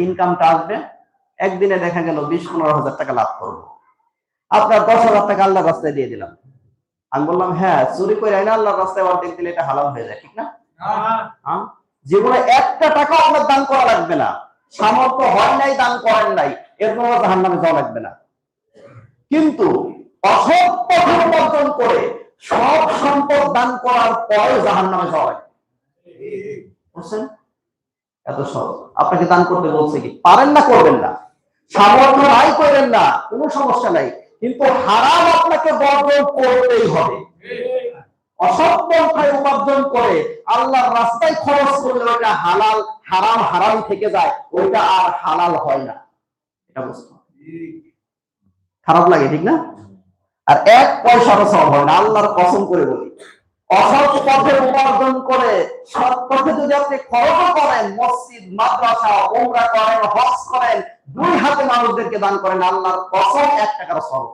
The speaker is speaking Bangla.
ইনকামটা আসবে, একদিনে দেখা গেল 20-15 হাজার টাকা লাভ করবো, আপনার 10,000 টাকা আল্লাহর রাস্তায় দিয়ে দিলাম। আমি বললাম হ্যাঁ, চুরি করে আইনা আল্লাহর রাস্তায় অর্ধেক দিলে এটা হালাল হয়ে যায়, ঠিক না? জীবনে একটা টাকা আপনার দান করা লাগবে না, সামর্থ্য হয় নাই, দান করেন নাই, এরপর জাহান্নামে যাওয়া লাগবে না। কিন্তু অসৎ পথে উপার্জন করে সব সম্পদ দান করার পরে জাহান্নামে যাওয়া লাগবে। বুঝছেন? এত সহজ। আপনাকে দান করতে বলছে কি? পারেন না, করবেন না, সামর্থ্য নাই, করেন না, কোনো সমস্যা নাই, কিন্তু হারাম আপনাকে বর্জন করতেই হবে। অসৎ পন্থায় উপার্জন করে আল্লাহর রাস্তায় খরচ করলে ওইটা হালাল, হারাম হারাম থেকে যায়, ওইটা আর হালাল হয় না। এটা বুঝতে খারাপ লাগে, ঠিক না? আর 1 পয়সারও সওয়াব হয় না, আল্লাহর কসম করে বলি। অসৎ পথে উপার্জন করে সৎ পথে যদি আপনি খরচ করেন, মসজিদ, মাদ্রাসা, উমরা করেন, হজ করেন, 2 হাতে মানুষদেরকে দান করেন, আল্লাহর কসম 1 টাকার সওয়াব।